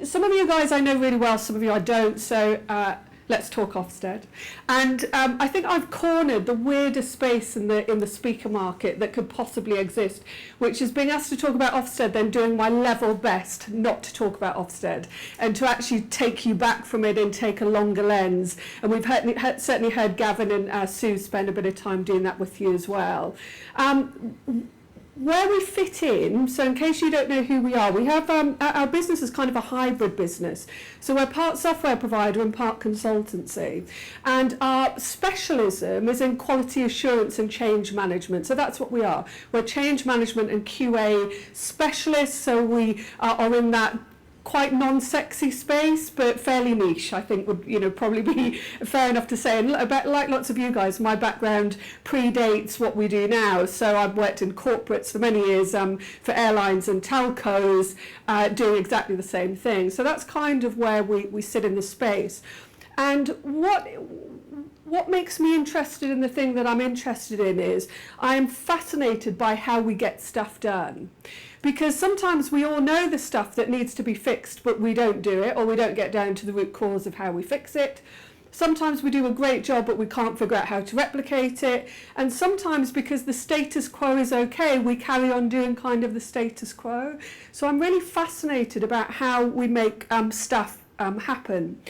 some of you guys I know really well, some of you I don't, so let's talk Ofsted. And I think I've cornered the weirdest space in the speaker market that could possibly exist, which is being asked to talk about Ofsted, then doing my level best not to talk about Ofsted, and to actually take you back from it and take a longer lens. And we've certainly heard Gavin and Sue spend a bit of time doing that with you as well. Where we fit in, so in case you don't know who we are, we have our business is kind of a hybrid business. So we're part software provider and part consultancy. And our specialism is in quality assurance and change management. So that's what we are. We're change management and QA specialists. So we are in that quite non-sexy space, but fairly niche, I think would probably be fair enough to say. And like lots of you guys, my background predates what we do now. So I've worked in corporates for many years for airlines and telcos, doing exactly the same thing. So that's kind of where we sit in the space. And what makes me interested in the thing that I'm interested in is I'm fascinated by how we get stuff done. Because sometimes we all know the stuff that needs to be fixed, but we don't do it, or we don't get down to the root cause of how we fix it. Sometimes we do a great job, but we can't figure out how to replicate it. And sometimes because the status quo is okay, we carry on doing kind of the status quo. So I'm really fascinated about how we make stuff happen.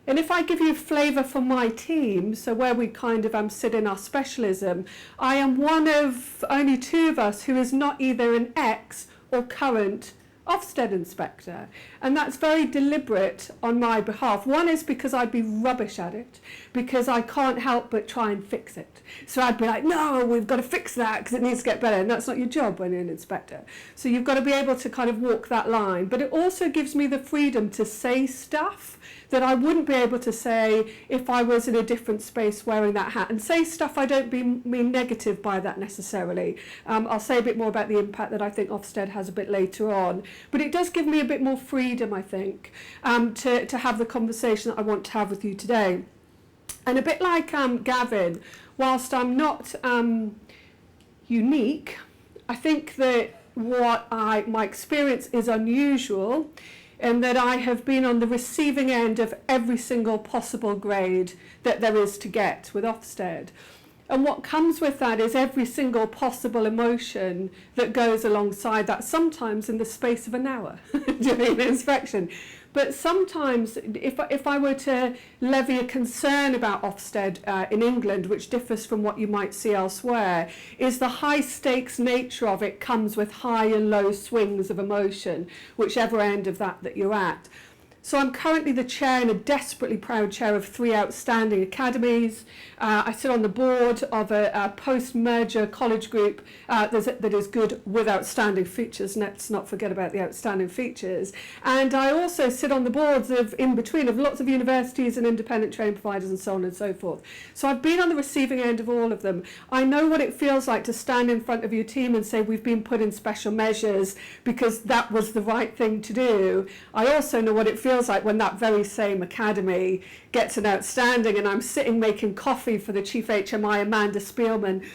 And if I give you a flavour for my team, so where we kind of sit in our specialism, I am one of only two of us who is not either an ex or current Ofsted inspector, and that's very deliberate on my behalf. One is because I'd be rubbish at it, because I can't help but try and fix it. So I'd be like, no, we've got to fix that because it needs to get better, and that's not your job when you're an inspector. So you've got to be able to kind of walk that line. But it also gives me the freedom to say stuff that I wouldn't be able to say if I was in a different space wearing that hat. And say stuff I don't mean negative by that necessarily. I'll say a bit more about the impact that I think Ofsted has a bit later on. But it does give me a bit more freedom, I think, to have the conversation that I want to have with you today. And a bit like Gavin, whilst I'm not unique, I think that my experience is unusual, and that I have been on the receiving end of every single possible grade that there is to get with Ofsted. And what comes with that is every single possible emotion that goes alongside that, sometimes in the space of an hour during an inspection. But sometimes, if I were to levy a concern about Ofsted in England, which differs from what you might see elsewhere, is the high stakes nature of it comes with high and low swings of emotion, whichever end of that you're at. So I'm currently the chair, and a desperately proud chair, of 3 outstanding academies. I sit on the board of a post-merger college group that is good with outstanding features. Let's not forget about the outstanding features. And I also sit on the boards of lots of universities and independent training providers and so on and so forth. So I've been on the receiving end of all of them. I know what it feels like to stand in front of your team and say we've been put in special measures because that was the right thing to do. I also know what it feels like when that very same academy gets an outstanding, and I'm sitting making coffee for the chief HMI, Amanda Spielman,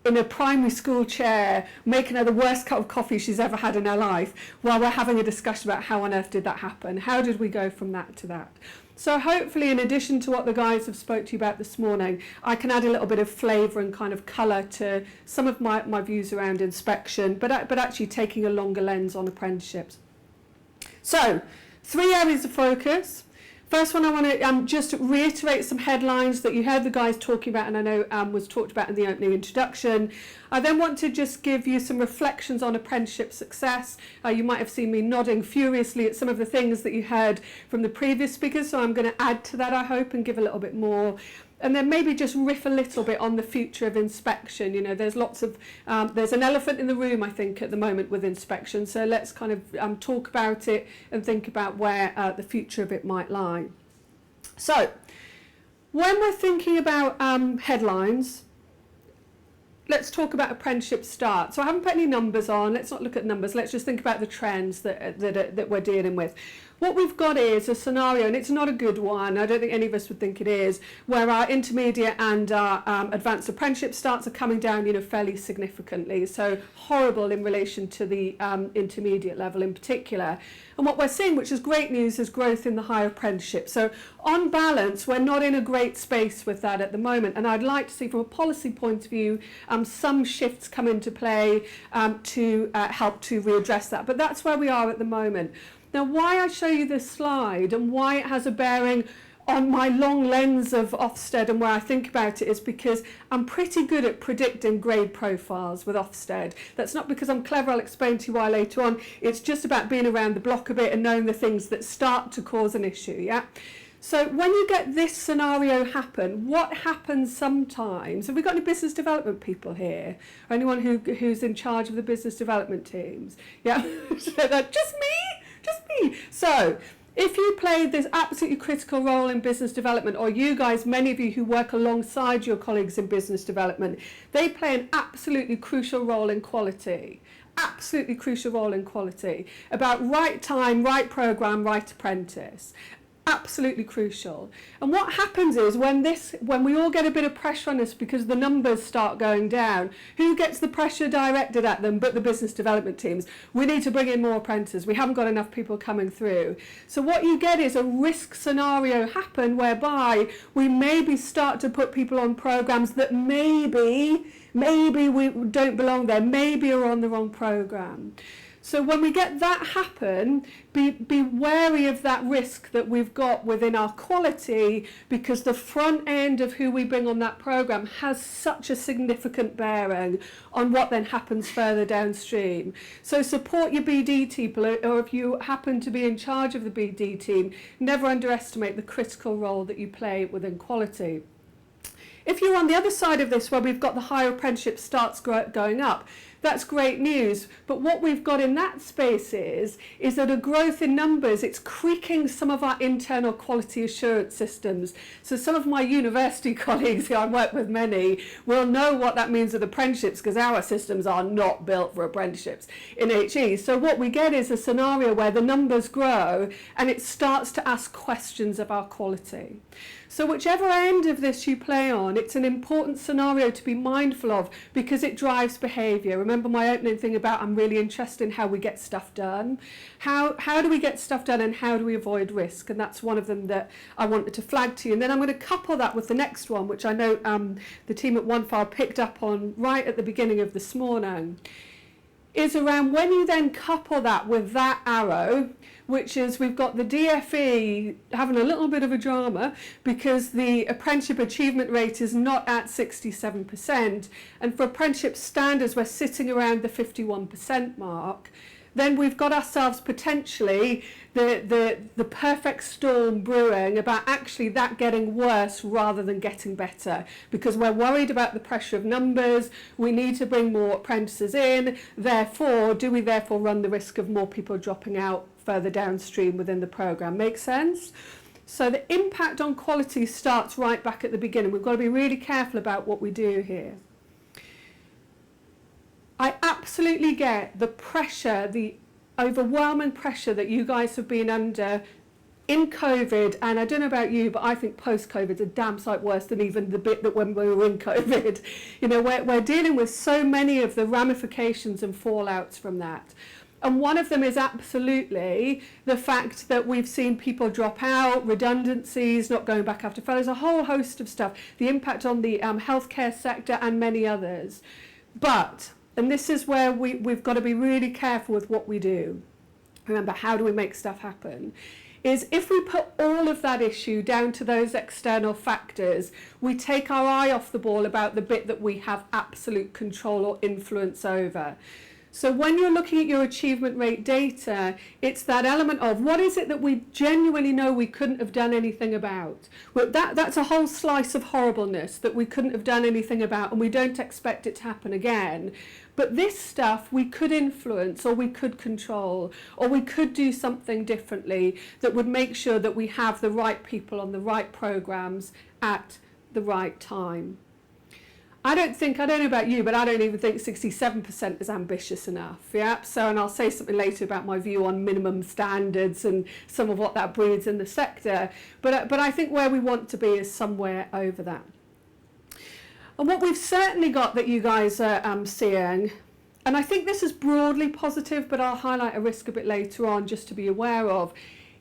in a primary school chair, making her the worst cup of coffee she's ever had in her life, while we're having a discussion about how on earth did that happen? How did we go from that to that? So hopefully, in addition to what the guys have spoke to you about this morning, I can add a little bit of flavour and kind of colour to some of my views around inspection, but actually taking a longer lens on apprenticeships. So, 3 areas of focus. First one, I want to just reiterate some headlines that you heard the guys talking about, and I know was talked about in the opening introduction. I then want to just give you some reflections on apprenticeship success. You might have seen me nodding furiously at some of the things that you heard from the previous speakers, so I'm going to add to that, I hope, and give a little bit more. And then maybe just riff a little bit on the future of inspection. You know, there's lots of, there's an elephant in the room, I think, at the moment with inspection. So let's kind of talk about it and think about where the future of it might lie. So when we're thinking about headlines, let's talk about apprenticeship start. So I haven't put any numbers on. Let's not look at numbers. Let's just think about the trends that we're dealing with. what we've got is a scenario, and it's not a good one, I don't think any of us would think it is, where our intermediate and our advanced apprenticeship starts are coming down, fairly significantly. So horrible in relation to the intermediate level in particular. And what we're seeing, which is great news, is growth in the higher apprenticeship. So on balance, we're not in a great space with that at the moment. And I'd like to see, from a policy point of view, some shifts come into play to help to readdress that. But that's where we are at the moment. Now, why I show you this slide and why it has a bearing on my long lens of Ofsted and where I think about it is because I'm pretty good at predicting grade profiles with Ofsted. That's not because I'm clever, I'll explain to you why later on. It's just about being around the block a bit and knowing the things that start to cause an issue, yeah? So when you get this scenario happen, what happens sometimes, have we got any business development people here? Or anyone who's in charge of the business development teams? Yeah, just me. So, if you play this absolutely critical role in business development, or you guys, many of you who work alongside your colleagues in business development, they play an absolutely crucial role in quality. Absolutely crucial role in quality. About right time, right programme, right apprentice. Absolutely crucial. And what happens is when we all get a bit of pressure on us because the numbers start going down, who gets the pressure directed at them but the business development teams? We need to bring in more apprentices. We haven't got enough people coming through. So what you get is a risk scenario happen whereby we maybe start to put people on programs that maybe we don't belong there, maybe are on the wrong program. So when we get that happen, be wary of that risk that we've got within our quality, because the front end of who we bring on that programme has such a significant bearing on what then happens further downstream. So support your BD people, or if you happen to be in charge of the BD team, never underestimate the critical role that you play within quality. If you're on the other side of this, where we've got the higher apprenticeship starts going up, that's great news. But what we've got in that space is that a growth in numbers, it's creaking some of our internal quality assurance systems. So some of my university colleagues, who I work with many, will know what that means with apprenticeships, because our systems are not built for apprenticeships in HE. So what we get is a scenario where the numbers grow and it starts to ask questions of our quality. So whichever end of this you play on, it's an important scenario to be mindful of, because it drives behaviour. Remember my opening thing about I'm really interested in how we get stuff done. How do we get stuff done and how do we avoid risk? And that's one of them that I wanted to flag to you. And then I'm going to couple that with the next one, which I know the team at OneFile picked up on right at the beginning of this morning, is around when you then couple that with that arrow, which is we've got the DFE having a little bit of a drama because the apprenticeship achievement rate is not at 67%, and for apprenticeship standards we're sitting around the 51% mark. Then we've got ourselves potentially the perfect storm brewing about actually that getting worse rather than getting better, because we're worried about the pressure of numbers, we need to bring more apprentices in, do we therefore run the risk of more people dropping out further downstream within the programme? Make sense? So the impact on quality starts right back at the beginning. We've got to be really careful about what we do here. I absolutely get the pressure, the overwhelming pressure that you guys have been under in COVID, and I don't know about you, but I think post-COVID is a damn sight worse than even the bit that when we were in COVID. You know, we're dealing with so many of the ramifications and fallouts from that. And one of them is absolutely the fact that we've seen people drop out, redundancies, not going back after fellows, a whole host of stuff, the impact on the healthcare sector and many others. But, and this is where we've got to be really careful with what we do. Remember, how do we make stuff happen? Is if we put all of that issue down to those external factors, we take our eye off the ball about the bit that we have absolute control or influence over. So when you're looking at your achievement rate data, it's that element of what is it that we genuinely know we couldn't have done anything about? Well, that's a whole slice of horribleness that we couldn't have done anything about, and we don't expect it to happen again. But this stuff we could influence, or we could control, or we could do something differently that would make sure that we have the right people on the right programs at the right time. I don't know about you, but I don't even think 67% is ambitious enough. Yeah. So, and I'll say something later about my view on minimum standards and some of what that breeds in the sector. But I think where we want to be is somewhere over that. And what we've certainly got that you guys are seeing, and I think this is broadly positive, but I'll highlight a risk a bit later on just to be aware of,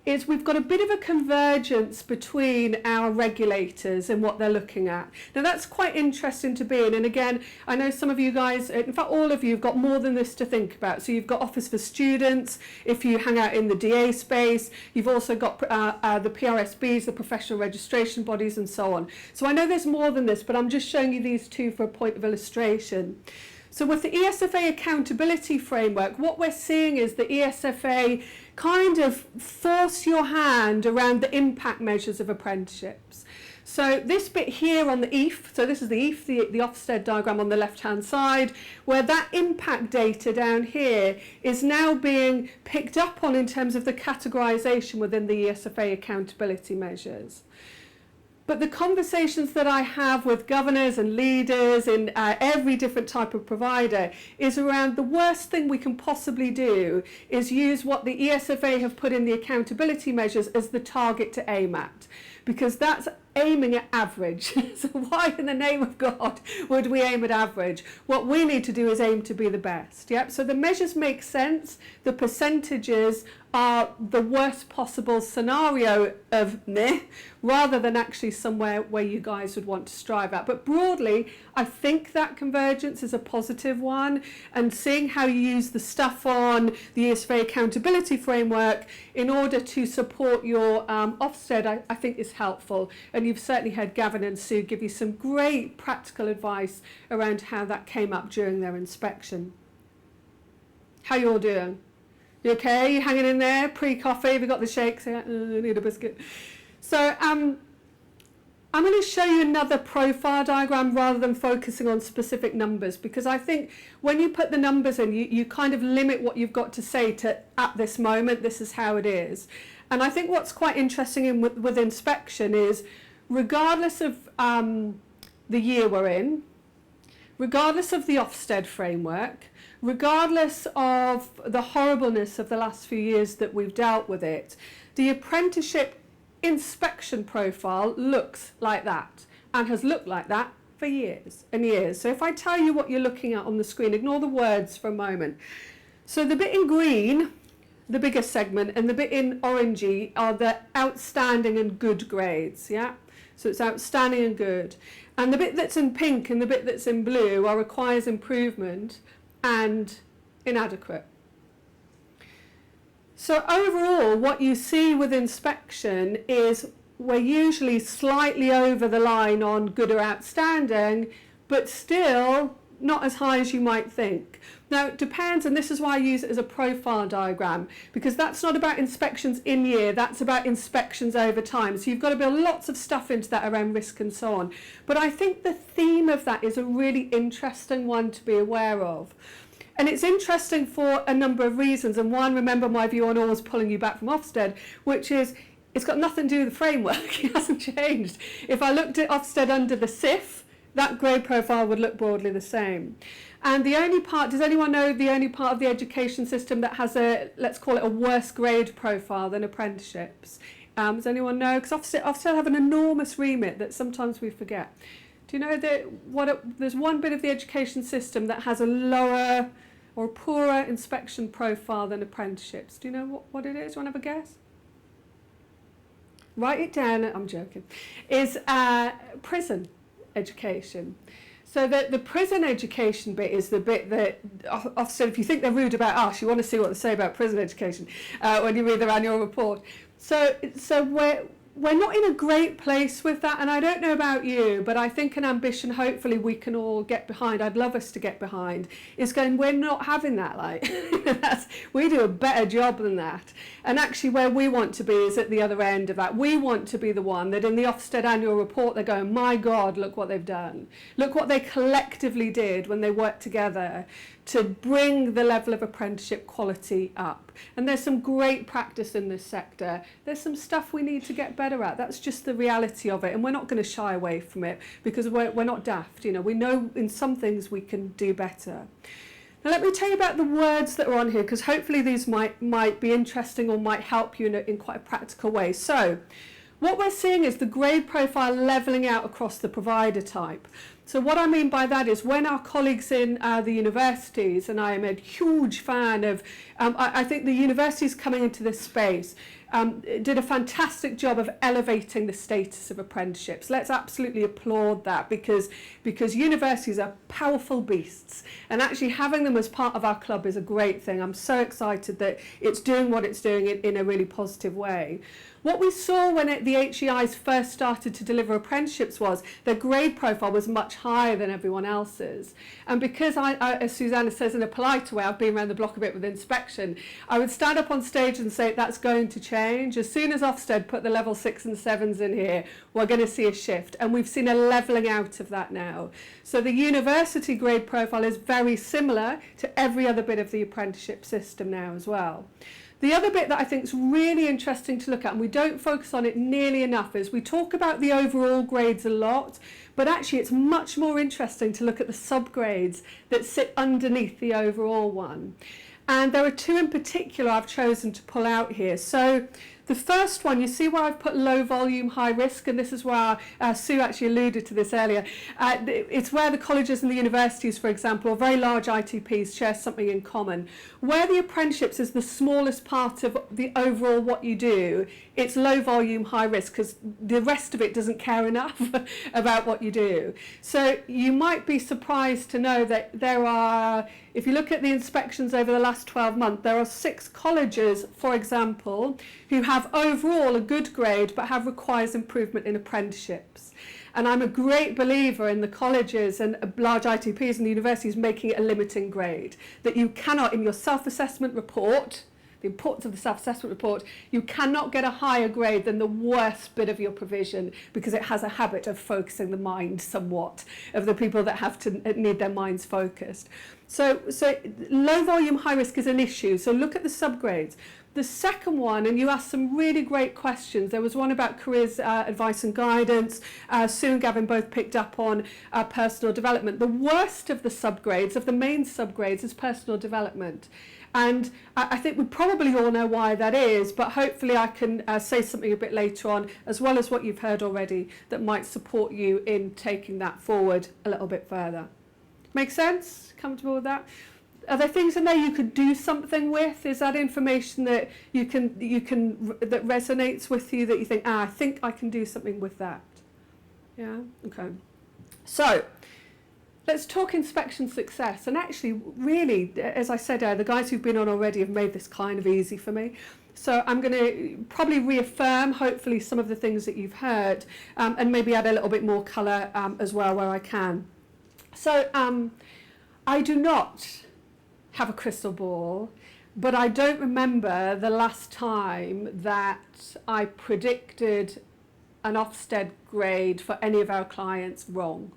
is we've got a bit of a convergence between our regulators and what they're looking at. Now that's quite interesting to be in, and again, I know some of you guys, in fact all of you, have got more than this to think about. So you've got Office for Students, if you hang out in the DA space, you've also got the PRSBs, the professional registration bodies and so on. So I know there's more than this, but I'm just showing you these two for a point of illustration. So with the ESFA accountability framework, what we're seeing is the ESFA kind of force your hand around the impact measures of apprenticeships. So this bit here on the EAF, so this is the EAF, the Ofsted diagram on the left-hand side, where that impact data down here is now being picked up on in terms of the categorisation within the ESFA accountability measures. But the conversations that I have with governors and leaders in every different type of provider is around the worst thing we can possibly do is use what the ESFA have put in the accountability measures as the target to aim at, because that's aiming at average. So why in the name of God would we aim at average? What we need to do is aim to be the best. Yep. So the measures make sense. The percentages are the worst possible scenario of meh, rather than actually somewhere where you guys would want to strive at. But broadly, I think that convergence is a positive one, and seeing how you use the stuff on the ESFA accountability framework in order to support your Ofsted, I think is helpful. And you've certainly heard Gavin and Sue give you some great practical advice around how that came up during their inspection. How you all doing? You okay? You hanging in there? Pre-coffee? Have you got the shakes? I need a biscuit. So I'm going to show you another profile diagram rather than focusing on specific numbers, because I think when you put the numbers in, you kind of limit what you've got to say to, at this moment, this is how it is. And I think what's quite interesting with inspection is, regardless of the year we're in, regardless of the Ofsted framework, regardless of the horribleness of the last few years that we've dealt with it, the apprenticeship inspection profile looks like that, and has looked like that for years and years. So if I tell you what you're looking at on the screen, ignore the words for a moment. So the bit in green, the biggest segment, and the bit in orangey are the outstanding and good grades, yeah? So it's outstanding and good. And the bit that's in pink and the bit that's in blue are requires improvement and inadequate. So overall, what you see with inspection is we're usually slightly over the line on good or outstanding, but still not as high as you might think. Now it depends, and this is why I use it as a profile diagram, because that's not about inspections in year, that's about inspections over time. So you've got to build lots of stuff into that around risk and so on. But I think the theme of that is a really interesting one to be aware of. And it's interesting for a number of reasons. And one, remember my view on always pulling you back from Ofsted, which is it's got nothing to do with the framework. It hasn't changed. If I looked at Ofsted under the SIF, that grade profile would look broadly the same. And the only part, does anyone know the only part of the education system that has a, let's call it a worse grade profile than apprenticeships? Does anyone know? Because Ofsted have an enormous remit that sometimes we forget. Do you know that there's one bit of the education system that has a lower or poorer inspection profile than apprenticeships? Do you know what it is? Do you want to have a guess? Write it down. I'm joking. Is prison education. So the prison education bit is the bit that, Ofsted, if you think they're rude about us, you want to see what they say about prison education when you read their annual report. So we're not in a great place with that, and I don't know about you, but I think an ambition hopefully we can all get behind, I'd love us to get behind, is going, we're not having that, like, we do a better job than that. And actually where we want to be is at the other end of that. We want to be the one that in the Ofsted annual report they're going, my God, look what they've done. Look what they collectively did when they worked together to bring the level of apprenticeship quality up. And there's some great practice in this sector. There's some stuff we need to get better better at. That's just the reality of it, and we're not going to shy away from it because we're not daft. You know, we know in some things we can do better. Now let me tell you about the words that are on here, because hopefully these might be interesting or might help you in quite a practical way. So what we're seeing is the grade profile levelling out across the provider type. So what I mean by that is when our colleagues in the universities, and I am a huge fan of, I think the universities coming into this space did a fantastic job of elevating the status of apprenticeships. Let's absolutely applaud that, because universities are powerful beasts, and actually having them as part of our club is a great thing. I'm so excited that it's doing what it's doing in a really positive way. What we saw when the HEIs first started to deliver apprenticeships was their grade profile was much higher than everyone else's. And because as Susanna says in a polite way, I've been around the block a bit with inspection, I would stand up on stage and say that's going to change. As soon as Ofsted put the level 6 and 7s in here, we're going to see a shift. And we've seen a levelling out of that now. So the university grade profile is very similar to every other bit of the apprenticeship system now as well. The other bit that I think is really interesting to look at, and we don't focus on it nearly enough, is we talk about the overall grades a lot, but actually it's much more interesting to look at the subgrades that sit underneath the overall one. And there are two in particular I've chosen to pull out here. So the first one, you see where I've put low volume, high risk, and this is where Sue actually alluded to this earlier. It's where the colleges and the universities, for example, or very large ITPs share something in common. Where the apprenticeships is the smallest part of the overall what you do, it's low volume, high risk, because the rest of it doesn't care enough about what you do. So you might be surprised to know that there are, if you look at the inspections over the last 12 months, there are 6 colleges, for example, who have overall a good grade but requires improvement in apprenticeships. And I'm a great believer in the colleges and large ITPs and the universities making it a limiting grade, that you cannot, in your self-assessment report, the importance of the self-assessment report, you cannot get a higher grade than the worst bit of your provision, because it has a habit of focusing the mind somewhat of the people that have to need their minds focused. So low volume, high risk is an issue. So look at the subgrades. The second one, and you asked some really great questions. There was one about careers advice and guidance. Sue and Gavin both picked up on personal development. The worst of the subgrades, of the main subgrades, is personal development. And I think we probably all know why that is, but hopefully I can say something a bit later on, as well as what you've heard already, that might support you in taking that forward a little bit further. Make sense? Comfortable with that? Are there things in there you could do something with? Is that information that you can that resonates with you, that you think, I think I can do something with that? Yeah? Okay. So let's talk inspection success. And actually, really, as I said, the guys who've been on already have made this kind of easy for me. So I'm going to probably reaffirm, hopefully, some of the things that you've heard, and maybe add a little bit more colour as well where I can. So I do not have a crystal ball, but I don't remember the last time that I predicted an Ofsted grade for any of our clients wrong.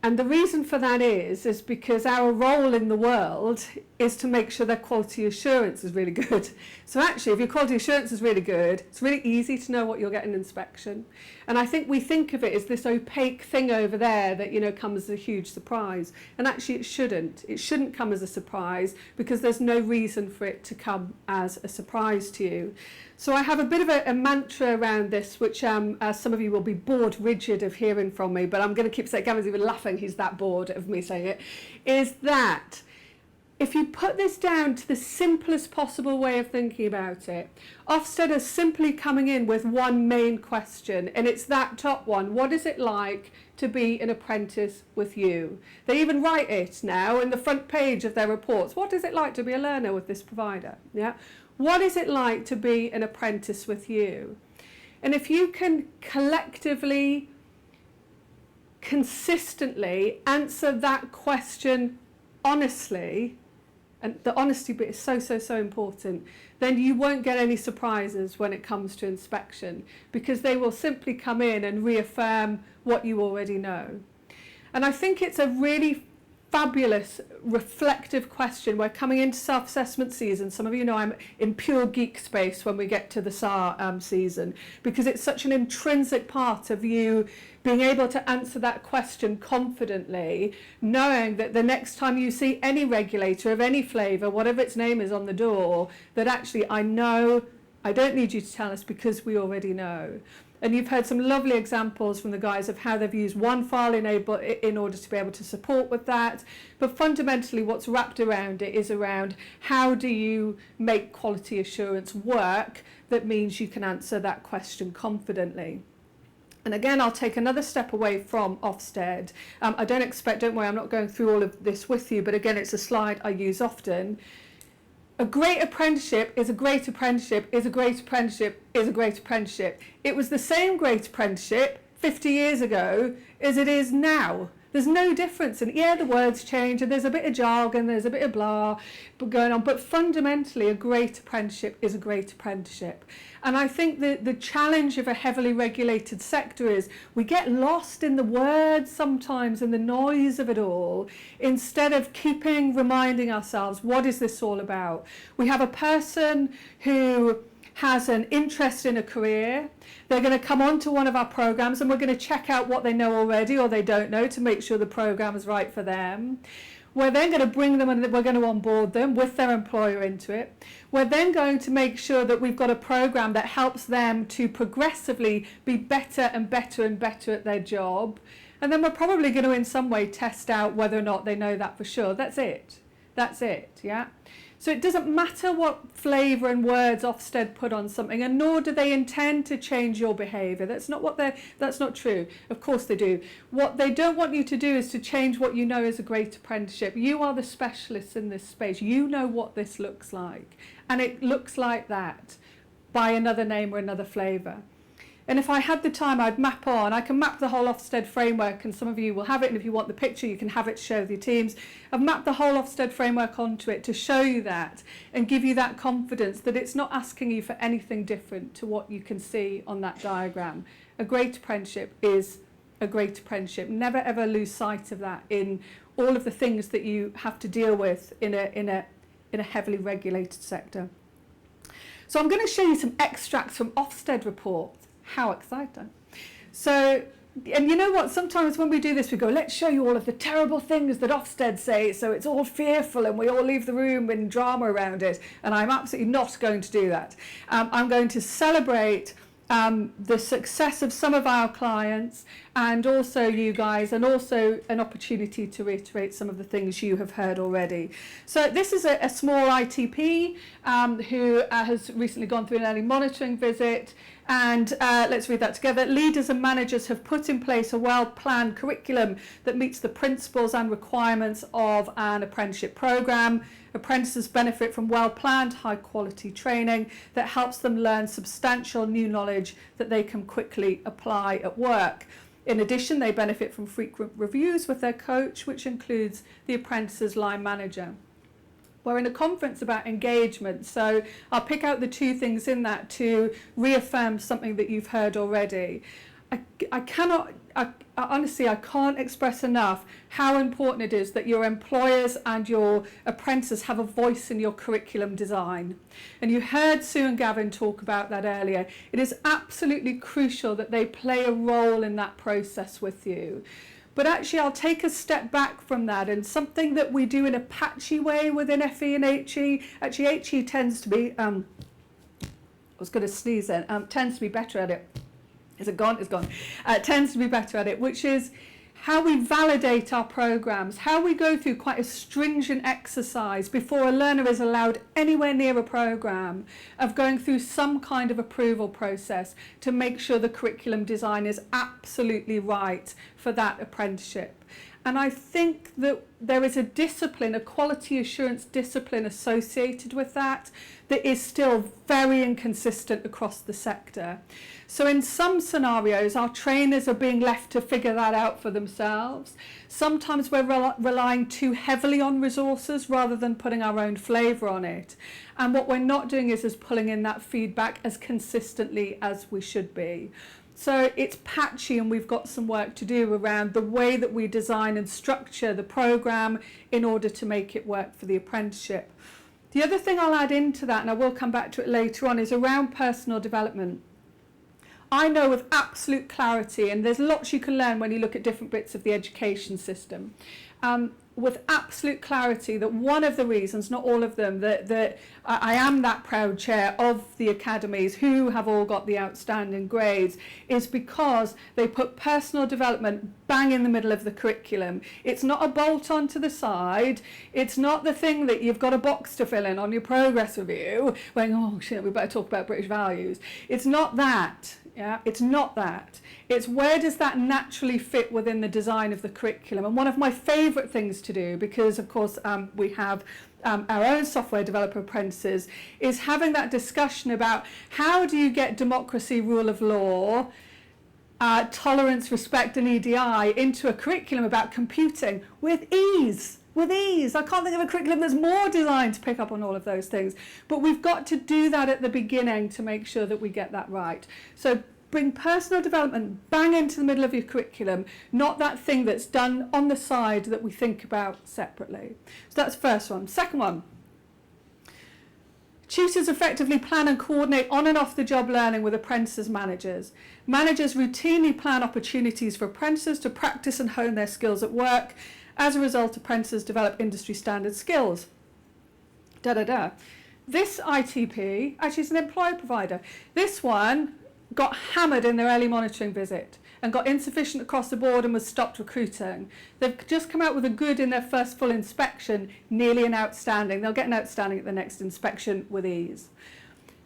And the reason for that is because our role in the world is to make sure their quality assurance is really good. So actually, if your quality assurance is really good, it's really easy to know what you'll get in inspection. And I think we think of it as this opaque thing over there that, you know, comes as a huge surprise. And actually it shouldn't. It shouldn't come as a surprise, because there's no reason for it to come as a surprise to you. So I have a bit of a mantra around this, which some of you will be bored rigid of hearing from me, but I'm going to keep saying, Gavin's even laughing, he's that bored of me saying it, is that if you put this down to the simplest possible way of thinking about it, Ofsted is simply coming in with one main question, and it's that top one: what is it like to be an apprentice with you? They even write it now in the front page of their reports. What is it like to be a learner with this provider? Yeah. What is it like to be an apprentice with you? And if you can collectively, consistently answer that question honestly, and the honesty bit is so important, then you won't get any surprises when it comes to inspection, because they will simply come in and reaffirm what you already know. And I think it's a really fabulous reflective question. We're coming into self-assessment season. Some of you know I'm in pure geek space when we get to the SAR season, because it's such an intrinsic part of you being able to answer that question confidently, knowing that the next time you see any regulator of any flavour, whatever its name is on the door, that actually I know, I don't need you to tell us because we already know. And you've heard some lovely examples from the guys of how they've used OneFile in order to be able to support with that. But fundamentally what's wrapped around it is around how do you make quality assurance work that means you can answer that question confidently. And again, I'll take another step away from Ofsted. Don't worry, I'm not going through all of this with you, but again, it's a slide I use often. A great apprenticeship is a great apprenticeship is a great apprenticeship is a great apprenticeship. It was the same great apprenticeship 50 years ago as it is now. There's no difference. And yeah, the words change and there's a bit of jargon, there's a bit of blah going on. But fundamentally, a great apprenticeship is a great apprenticeship. And I think the challenge of a heavily regulated sector is we get lost in the words sometimes and the noise of it all, instead of reminding ourselves, what is this all about? We have a person who has an interest in a career. They're going to come onto one of our programs and we're going to check out what they know already or they don't know to make sure the program is right for them. We're then going to bring them and we're going to onboard them with their employer into it. We're then going to make sure that we've got a program that helps them to progressively be better and better and better at their job. And then we're probably going to in some way test out whether or not they know that for sure. That's it. That's it, yeah? So it doesn't matter what flavour and words Ofsted put on something, and nor do they intend to change your behaviour. That's not true. Of course they do. What they don't want you to do is to change what you know is a great apprenticeship. You are the specialists in this space. You know what this looks like. And it looks like that by another name or another flavour. And if I had the time, I can map the whole Ofsted framework, and some of you will have it, and if you want the picture, you can have it to share with your teams. I've mapped the whole Ofsted framework onto it to show you that and give you that confidence that it's not asking you for anything different to what you can see on that diagram. A great apprenticeship is a great apprenticeship. Never ever lose sight of that in all of the things that you have to deal with in a heavily regulated sector. So I'm going to show you some extracts from Ofsted reports. How exciting. So, and you know what, sometimes when we do this we go, let's show you all of the terrible things that Ofsted say, so it's all fearful and we all leave the room in drama around it, and I'm absolutely not going to do that. I'm going to celebrate the success of some of our clients and also you guys, and also an opportunity to reiterate some of the things you have heard already. So this is a small ITP who has recently gone through an early monitoring visit, and let's read that together. Leaders and managers have put in place a well-planned curriculum that meets the principles and requirements of an apprenticeship programme. Apprentices benefit from well-planned, high-quality training that helps them learn substantial new knowledge that they can quickly apply at work. In addition, they benefit from frequent reviews with their coach, which includes the apprentice's line manager. We're in a conference about engagement, so I'll pick out the two things in that to reaffirm something that you've heard already. Honestly, I can't express enough how important it is that your employers and your apprentices have a voice in your curriculum design. And you heard Sue and Gavin talk about that earlier. It is absolutely crucial that they play a role in that process with you. But actually, I'll take a step back from that, and something that we do in a patchy way within FE and HE, actually HE tends to be, I was going to sneeze then, tends to be better at it. Is it gone? It's gone. Tends to be better at it, which is how we validate our programs, how we go through quite a stringent exercise before a learner is allowed anywhere near a program of going through some kind of approval process to make sure the curriculum design is absolutely right for that apprenticeship. And I think that there is a discipline, a quality assurance discipline associated with that is still very inconsistent across the sector. So in some scenarios, our trainers are being left to figure that out for themselves. Sometimes we're relying too heavily on resources rather than putting our own flavour on it. And what we're not doing is pulling in that feedback as consistently as we should be. So it's patchy, and we've got some work to do around the way that we design and structure the programme in order to make it work for the apprenticeship. The other thing I'll add into that, and I will come back to it later on, is around personal development. I know with absolute clarity, and there's lots you can learn when you look at different bits of the education system, with absolute clarity that one of the reasons, not all of them, that I am that proud chair of the academies who have all got the outstanding grades is because they put personal development bang in the middle of the curriculum. It's not a bolt on to the side. It's not the thing that you've got a box to fill in on your progress review when, oh shit, we better talk about British values. It's not that. Yeah, it's not that. It's where does that naturally fit within the design of the curriculum? And one of my favourite things to do, because of course we have our own software developer apprentices, is having that discussion about how do you get democracy, rule of law, tolerance, respect and EDI into a curriculum about computing with ease. With ease. I can't think of a curriculum that's more designed to pick up on all of those things. But we've got to do that at the beginning to make sure that we get that right. So bring personal development bang into the middle of your curriculum, not that thing that's done on the side that we think about separately. So that's the first one. Second one. Tutors effectively plan and coordinate on and off the job learning with apprentices managers. Managers routinely plan opportunities for apprentices to practice and hone their skills at work. As a result, apprentices develop industry standard skills. This ITP, actually it's an employer provider, this one got hammered in their early monitoring visit and got insufficient across the board and was stopped recruiting. They've just come out with a good in their first full inspection, nearly an outstanding. They'll get an outstanding at the next inspection with ease.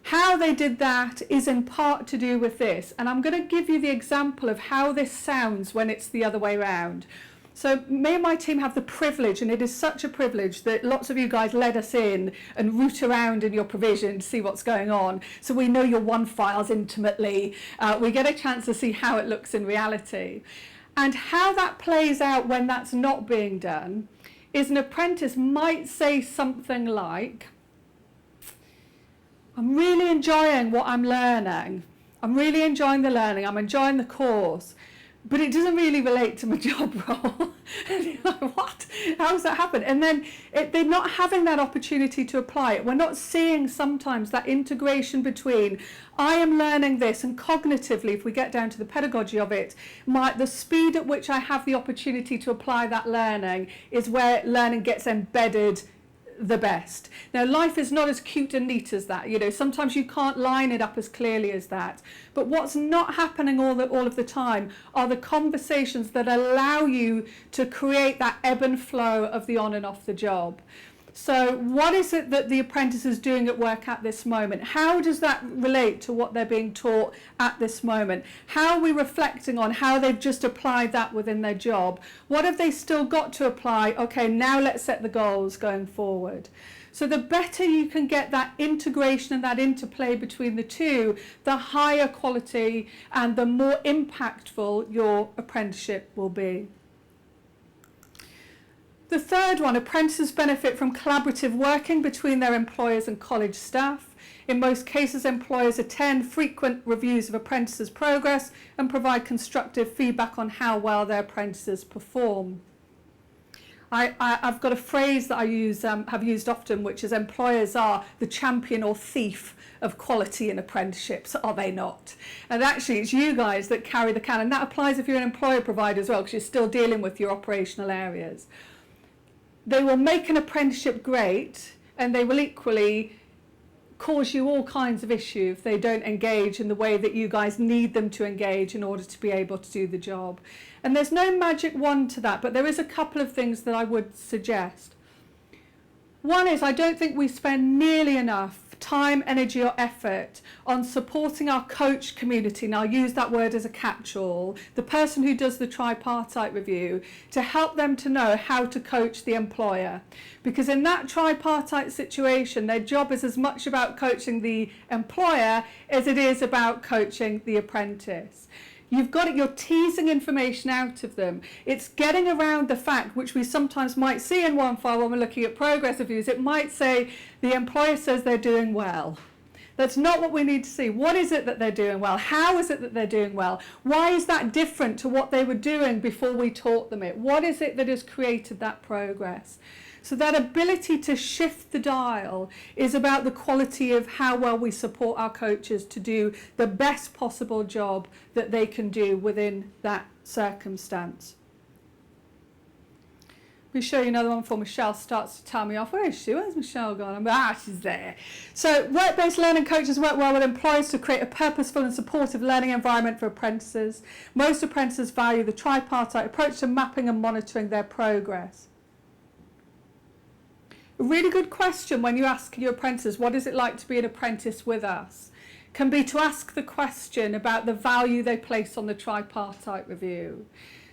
How they did that is in part to do with this, and I'm going to give you the example of how this sounds when it's the other way around. So me and my team have the privilege, and it is such a privilege that lots of you guys let us in and root around in your provision to see what's going on. So we know your OneFiles intimately. We get a chance to see how it looks in reality. And how that plays out when that's not being done is an apprentice might say something like, I'm really enjoying what I'm learning. I'm really enjoying the learning. I'm enjoying the course. But it doesn't really relate to my job role. And you're like, what? How does that happen? And then they're not having that opportunity to apply it. We're not seeing sometimes that integration between I am learning this, and cognitively, if we get down to the pedagogy of it, the speed at which I have the opportunity to apply that learning is where learning gets embedded the best. Now, life is not as cute and neat as that. You know, sometimes you can't line it up as clearly as that. But what's not happening all of the time are the conversations that allow you to create that ebb and flow of the on and off the job. So what is it that the apprentice is doing at work at this moment? How does that relate to what they're being taught at this moment? How are we reflecting on how they've just applied that within their job? What have they still got to apply? Okay, now let's set the goals going forward. So the better you can get that integration and that interplay between the two, the higher quality and the more impactful your apprenticeship will be. The third one, apprentices benefit from collaborative working between their employers and college staff. In most cases, employers attend frequent reviews of apprentices' progress and provide constructive feedback on how well their apprentices perform. I've got a phrase that I have used often, which is employers are the champion or thief of quality in apprenticeships, are they not? And actually it's you guys that carry the can, and that applies if you're an employer provider as well, because you're still dealing with your operational areas. They will make an apprenticeship great, and they will equally cause you all kinds of issues if they don't engage in the way that you guys need them to engage in order to be able to do the job. And there's no magic wand to that, but there is a couple of things that I would suggest. One is, I don't think we spend nearly enough time, energy or effort on supporting our coach community, and I'll use that word as a catch-all, the person who does the tripartite review, to help them to know how to coach the employer. Because in that tripartite situation, their job is as much about coaching the employer as it is about coaching the apprentice. You've got it, you're teasing information out of them. It's getting around the fact, which we sometimes might see in OneFile when we're looking at progress reviews. It might say the employer says they're doing well. That's not what we need to see. What is it that they're doing well? How is it that they're doing well? Why is that different to what they were doing before we taught them it? What is it that has created that progress? So that ability to shift the dial is about the quality of how well we support our coaches to do the best possible job that they can do within that circumstance. Let me show you another one before Michelle starts to tell me off. Where is she? Where's Michelle gone? She's there. So work-based learning coaches work well with employers to create a purposeful and supportive learning environment for apprentices. Most apprentices value the tripartite approach to mapping and monitoring their progress. A really good question when you ask your apprentices, what is it like to be an apprentice with us, can be to ask the question about the value they place on the tripartite review.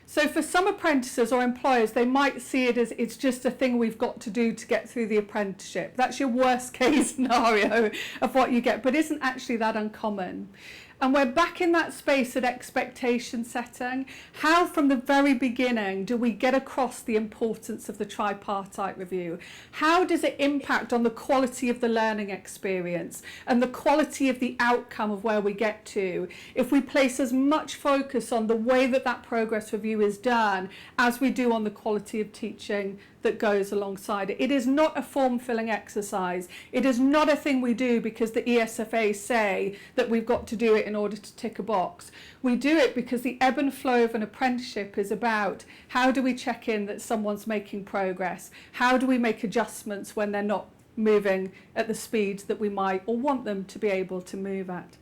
So for some apprentices or employers, they might see it as it's just a thing we've got to do to get through the apprenticeship. That's your worst case scenario of what you get, but isn't actually that uncommon. And we're back in that space at expectation setting. How from the very beginning do we get across the importance of the tripartite review? How does it impact on the quality of the learning experience and the quality of the outcome of where we get to if we place as much focus on the way that that progress review is done as we do on the quality of teaching that goes alongside it? It is not a form-filling exercise. It is not a thing we do because the ESFA say that we've got to do it in order to tick a box. We do it because the ebb and flow of an apprenticeship is about how do we check in that someone's making progress? How do we make adjustments when they're not moving at the speed that we might or want them to be able to move at?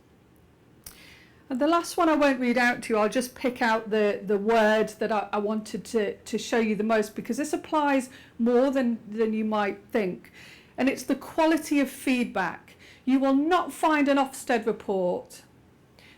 And the last one I won't read out to you, I'll just pick out the word that I wanted to show you the most, because this applies more than you might think. And it's the quality of feedback. You will not find an Ofsted report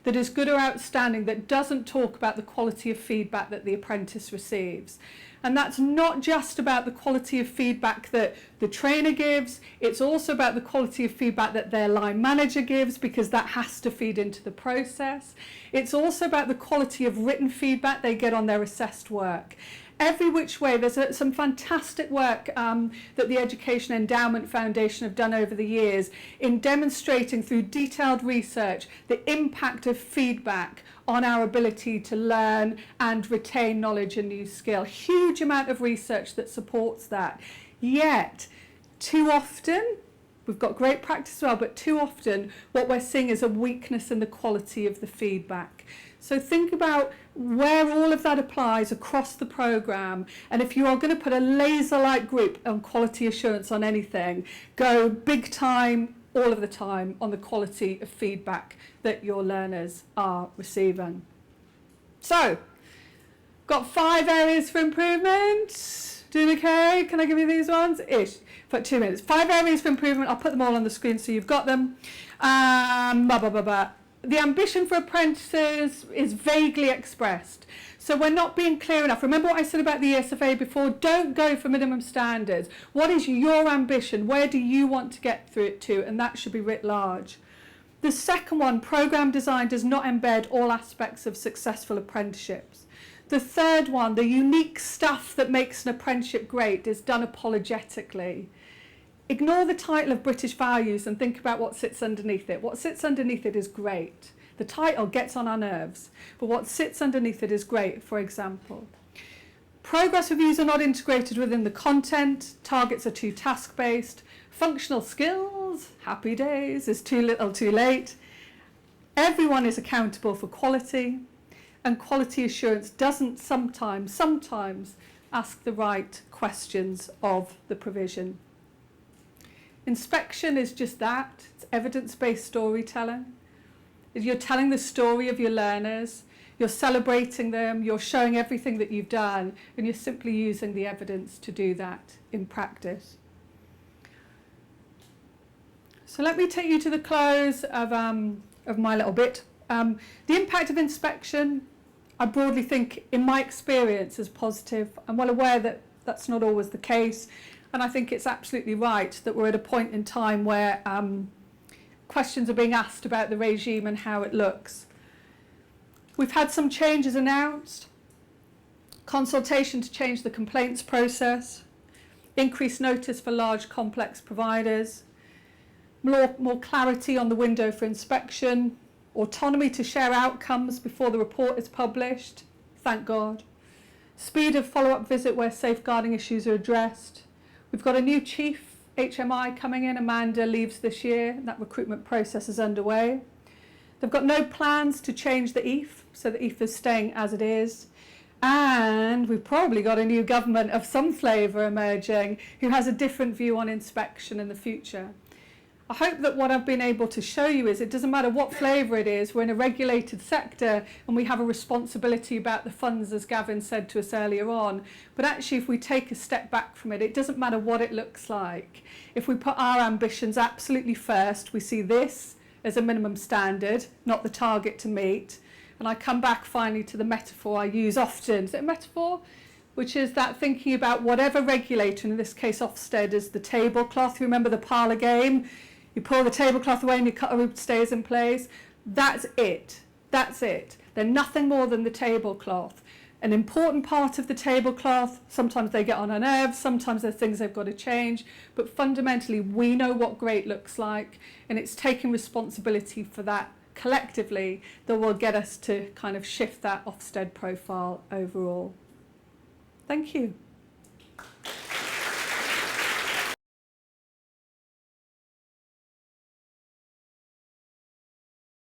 that is good or outstanding that doesn't talk about the quality of feedback that the apprentice receives. And that's not just about the quality of feedback that the trainer gives, it's also about the quality of feedback that their line manager gives, because that has to feed into the process. It's also about the quality of written feedback they get on their assessed work. Every which way, there's some fantastic work that the Education Endowment Foundation have done over the years in demonstrating through detailed research the impact of feedback on our ability to learn and retain knowledge and new skill. Huge amount of research that supports that. Yet, too often, we've got great practice as well, but too often what we're seeing is a weakness in the quality of the feedback. So think about where all of that applies across the programme, and if you are going to put a laser-like grip on quality assurance on anything, go big time all of the time on the quality of feedback that your learners are receiving. So, got 5 areas for improvement. Doing okay? Can I give you these ones? Ish. For 2 minutes. 5 areas for improvement. I'll put them all on the screen so you've got them. The ambition for apprentices is vaguely expressed. So we're not being clear enough. Remember what I said about the ESFA before? Don't go for minimum standards. What is your ambition? Where do you want to get through it to? And that should be writ large. The second one, programme design does not embed all aspects of successful apprenticeships. The third one, the unique stuff that makes an apprenticeship great is done apologetically. Ignore the title of British values and think about what sits underneath it. What sits underneath it is great. The title gets on our nerves, but what sits underneath it is great. For example, progress reviews are not integrated within the content, targets are too task-based, functional skills, happy days, is too little too late. Everyone is accountable for quality, and quality assurance doesn't sometimes ask the right questions of the provision. Inspection is just that. It's evidence-based storytelling. You're telling the story of your learners, you're celebrating them, you're showing everything that you've done, and you're simply using the evidence to do that in practice. So let me take you to the close of my little bit. The impact of inspection, I broadly think, in my experience, is positive. I'm well aware that that's not always the case. And I think it's absolutely right that we're at a point in time where questions are being asked about the regime and how it looks. We've had some changes announced. Consultation to change the complaints process. Increased notice for large complex providers. more clarity on the window for inspection, autonomy to share outcomes before the report is published, thank God. Speed of follow-up visit where safeguarding issues are addressed. We've got a new chief HMI coming in. Amanda leaves this year, and that recruitment process is underway. They've got no plans to change the EAF, so the EAF is staying as it is. And we've probably got a new government of some flavour emerging who has a different view on inspection in the future. I hope that what I've been able to show you is it doesn't matter what flavour it is, we're in a regulated sector and we have a responsibility about the funds, as Gavin said to us earlier on. But actually, if we take a step back from it, it doesn't matter what it looks like. If we put our ambitions absolutely first, we see this as a minimum standard, not the target to meet. And I come back finally to the metaphor I use often. Is it a metaphor? Which is that thinking about whatever regulator, in this case Ofsted, is the tablecloth. Remember the parlour game? You pull the tablecloth away and your cutlery stays in place. That's it. That's it. They're nothing more than the tablecloth. An important part of the tablecloth, sometimes they get on our nerves, sometimes there's things they've got to change, but fundamentally we know what great looks like, and it's taking responsibility for that collectively that will get us to kind of shift that Ofsted profile overall. Thank you.